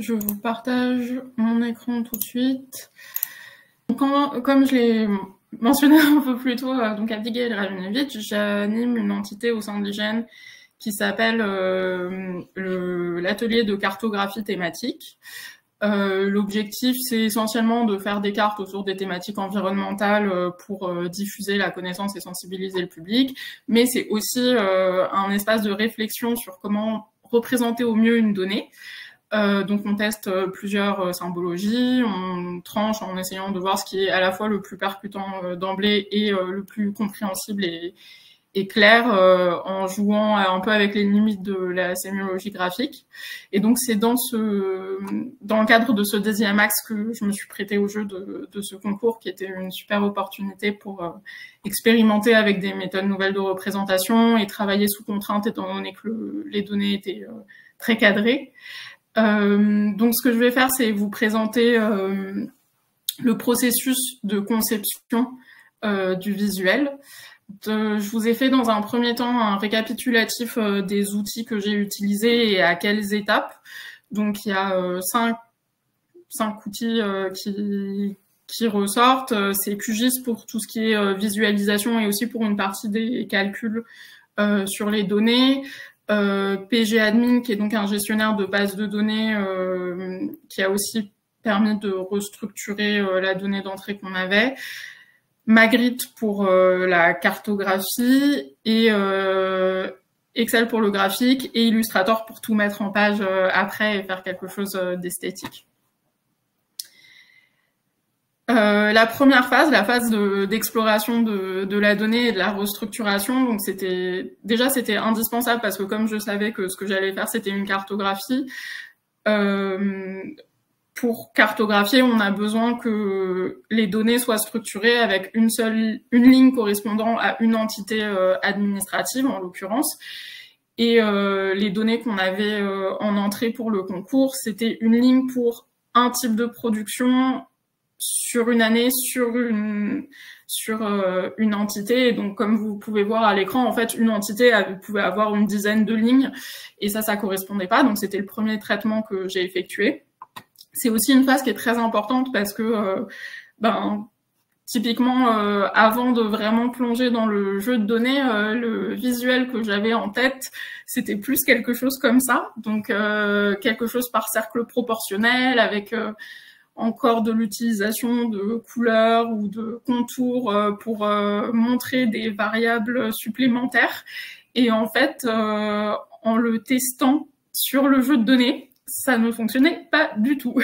Je vous partage mon écran tout de suite. Comme je l'ai mentionné un peu plus tôt, donc Abigail Rabinovitch, j'anime une entité au sein de l'IGN qui s'appelle l'atelier de cartographie thématique. L'objectif, c'est essentiellement de faire des cartes autour des thématiques environnementales pour diffuser la connaissance et sensibiliser le public, mais c'est aussi un espace de réflexion sur comment représenter au mieux une donnée. Donc on teste plusieurs symbologies, on tranche en essayant de voir ce qui est à la fois le plus percutant d'emblée et le plus compréhensible et clair, en jouant un peu avec les limites de la sémiologie graphique. Et donc c'est dans le cadre de ce deuxième axe que je me suis prêtée au jeu de ce concours, qui était une super opportunité pour expérimenter avec des méthodes nouvelles de représentation et travailler sous contrainte, étant donné que les données étaient très cadrées. Donc ce que je vais faire, c'est vous présenter le processus de conception du visuel. Je vous ai fait dans un premier temps un récapitulatif des outils que j'ai utilisés et à quelles étapes. Donc il y a cinq outils qui ressortent. C'est QGIS pour tout ce qui est visualisation et aussi pour une partie des calculs sur les données. PGAdmin, qui est donc un gestionnaire de base de données qui a aussi permis de restructurer la donnée d'entrée qu'on avait. Magritte pour la cartographie et Excel pour le graphique et Illustrator pour tout mettre en page après et faire quelque chose d'esthétique. La première phase, la phase d'exploration de la donnée et de la restructuration, donc c'était indispensable parce que comme je savais que ce que j'allais faire c'était une cartographie, pour cartographier on a besoin que les données soient structurées avec une ligne correspondant à une entité administrative en l'occurrence, et les données qu'on avait en entrée pour le concours, c'était une ligne pour un type de production sur une année, sur une entité. Et donc, comme vous pouvez voir à l'écran, en fait, une entité pouvait avoir une dizaine de lignes, et ça correspondait pas. Donc, c'était le premier traitement que j'ai effectué. C'est aussi une phase qui est très importante parce que, typiquement, avant de vraiment plonger dans le jeu de données, le visuel que j'avais en tête, c'était plus quelque chose comme ça. Donc, quelque chose par cercle proportionnel avec encore de l'utilisation de couleurs ou de contours pour montrer des variables supplémentaires. Et en fait, en le testant sur le jeu de données, ça ne fonctionnait pas du tout.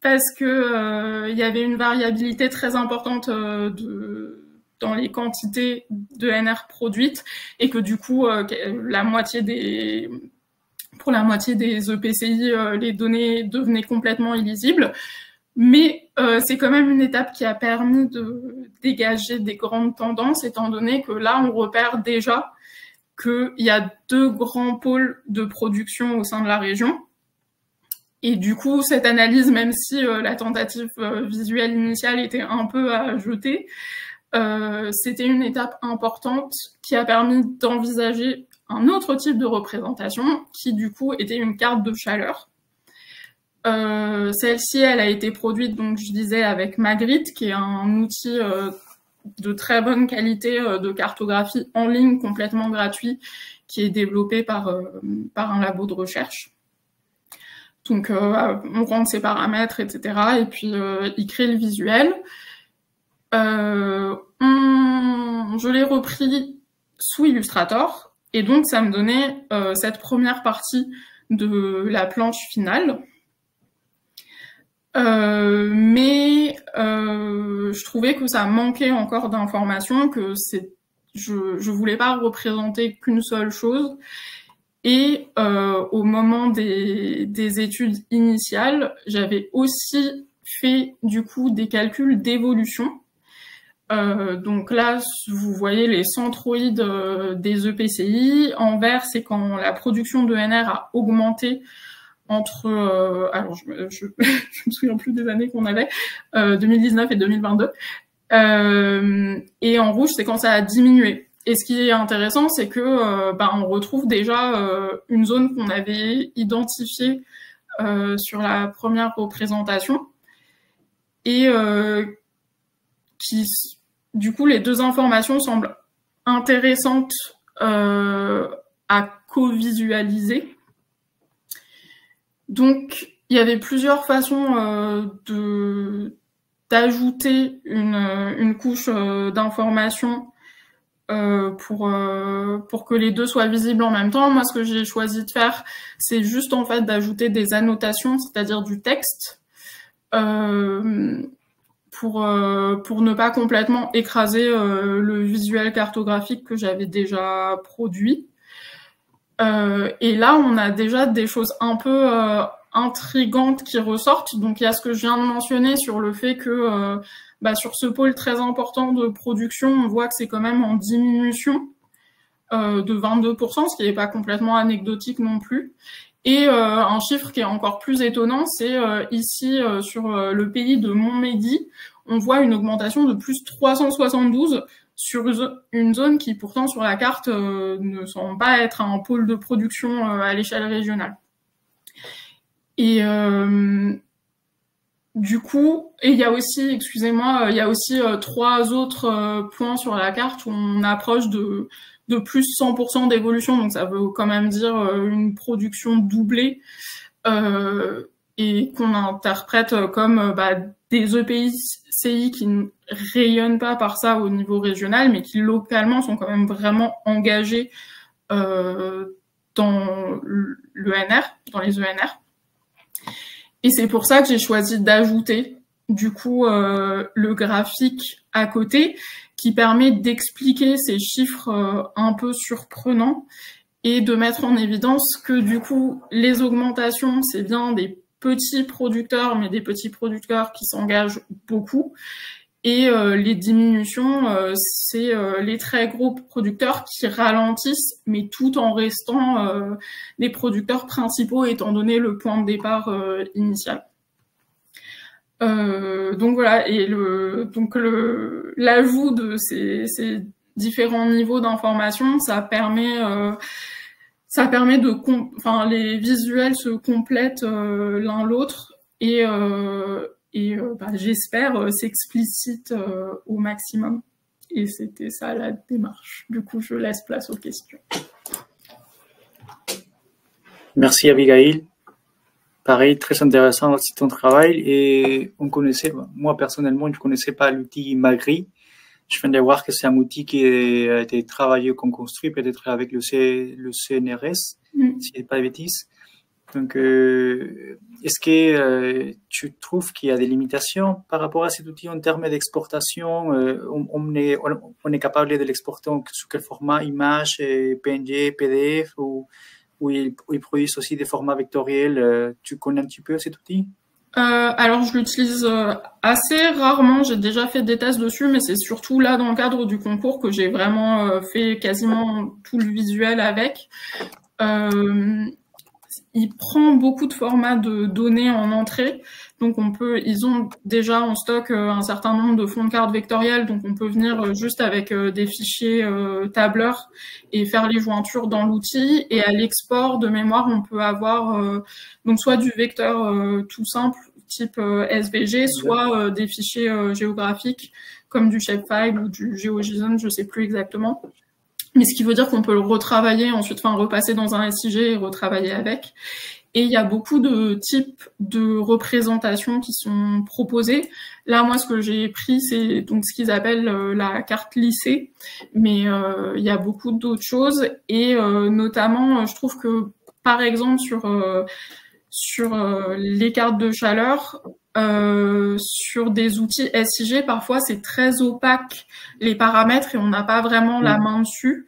Parce que y avait une variabilité très importante dans les quantités de NR produites, et que du coup, pour la moitié des EPCI, les données devenaient complètement illisibles. Mais c'est quand même une étape qui a permis de dégager des grandes tendances, étant donné que là, on repère déjà qu'il y a 2 grands pôles de production au sein de la région. Et du coup, cette analyse, même si la tentative visuelle initiale était un peu à jeter, c'était une étape importante qui a permis d'envisager un autre type de représentation, qui du coup était une carte de chaleur. Celle-ci, elle a été produite, donc je disais, avec Magritte, qui est un outil de très bonne qualité de cartographie en ligne, complètement gratuit, qui est développé par un labo de recherche. Donc, on rentre ses paramètres, etc. Et puis, il crée le visuel. Je l'ai repris sous Illustrator, et donc ça me donnait cette première partie de la planche finale. Mais je trouvais que ça manquait encore d'informations, que je voulais pas représenter qu'une seule chose. Et au moment des études initiales, j'avais aussi fait du coup des calculs d'évolution. Donc là, vous voyez les centroïdes des EPCI. En vert, c'est quand la production de NR a augmenté entre, alors je me souviens plus des années qu'on avait, 2019 et 2022. Et en rouge, c'est quand ça a diminué. Et ce qui est intéressant, c'est que on retrouve déjà une zone qu'on avait identifiée sur la première représentation et du coup, les deux informations semblent intéressantes à co-visualiser. Donc, il y avait plusieurs façons d'ajouter une couche d'information pour que les deux soient visibles en même temps. Moi, ce que j'ai choisi de faire, c'est juste en fait d'ajouter des annotations, c'est-à-dire du texte, pour ne pas complètement écraser le visuel cartographique que j'avais déjà produit. Et là, on a déjà des choses un peu intrigantes qui ressortent. Donc, il y a ce que je viens de mentionner sur le fait que sur ce pôle très important de production, on voit que c'est quand même en diminution de 22%, ce qui n'est pas complètement anecdotique non plus. Et un chiffre qui est encore plus étonnant, c'est ici sur le pays de Montmédy, on voit une augmentation de plus 372 sur une zone qui pourtant sur la carte ne semble pas être un pôle de production à l'échelle régionale. Et du coup, et il y a aussi, excusez-moi, il y a aussi 3 autres points sur la carte où on approche de plus 100% d'évolution, donc ça veut quand même dire une production doublée et qu'on interprète comme des EPCI qui ne rayonnent pas par ça au niveau régional, mais qui localement sont quand même vraiment engagés dans l'ENR, dans les ENR. Et c'est pour ça que j'ai choisi d'ajouter du coup le graphique à côté qui permet d'expliquer ces chiffres un peu surprenants et de mettre en évidence que du coup les augmentations c'est bien des petits producteurs, mais des petits producteurs qui s'engagent beaucoup, et les diminutions c'est les très gros producteurs qui ralentissent, mais tout en restant les producteurs principaux étant donné le point de départ initial. Donc voilà, et l'ajout de ces différents niveaux d'information, ça permet les visuels se complètent l'un l'autre et j'espère s'explicite au maximum. Et c'était ça la démarche. Du coup, je laisse place aux questions. Merci Abigail. Pareil, très intéressant aussi ton travail. Et moi personnellement, je ne connaissais pas l'outil Magri. Je viens de voir que c'est un outil qui a été travaillé, qu'on construit peut-être avec le CNRS, si je ne dis pas de bêtises. Donc, est-ce que tu trouves qu'il y a des limitations par rapport à cet outil en termes d'exportation? On est capable de l'exporter sous quel format? Image, PNG, PDF ou ils produisent aussi des formats vectoriels? Tu connais un petit peu cet outil? Alors, je l'utilise assez rarement. J'ai déjà fait des tests dessus, mais c'est surtout là, dans le cadre du concours, que j'ai vraiment fait quasiment tout le visuel avec. Il prend beaucoup de formats de données en entrée. Donc, ils ont déjà en stock un certain nombre de fonds de cartes vectoriels. Donc, on peut venir juste avec des fichiers tableurs et faire les jointures dans l'outil. Et à l'export de mémoire, on peut avoir donc soit du vecteur tout simple, type SVG, soit des fichiers géographiques comme du shapefile ou du GeoJSON, je sais plus exactement. Mais ce qui veut dire qu'on peut le retravailler ensuite, repasser dans un SIG et retravailler avec. Et il y a beaucoup de types de représentations qui sont proposées. Là, moi, ce que j'ai pris, c'est donc ce qu'ils appellent la carte lissée. Mais il y a beaucoup d'autres choses. Et notamment, je trouve que, par exemple, sur les cartes de chaleur, sur des outils SIG, parfois c'est très opaque les paramètres et on n'a pas vraiment la main dessus.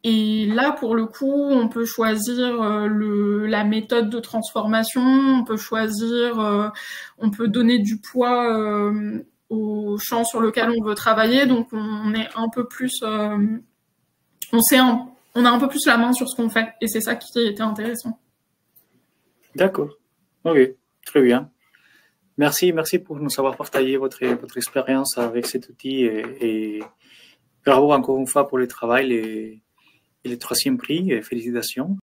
Et là, pour le coup, on peut choisir la méthode de transformation, on peut choisir, on peut donner du poids au champ sur lequel on veut travailler. Donc, on est un peu plus, on a un peu plus la main sur ce qu'on fait. Et c'est ça qui était intéressant. D'accord. Ok, très bien. Merci pour nous avoir partagé votre expérience avec cet outil et bravo encore une fois pour le travail et le 3e prix. Félicitations.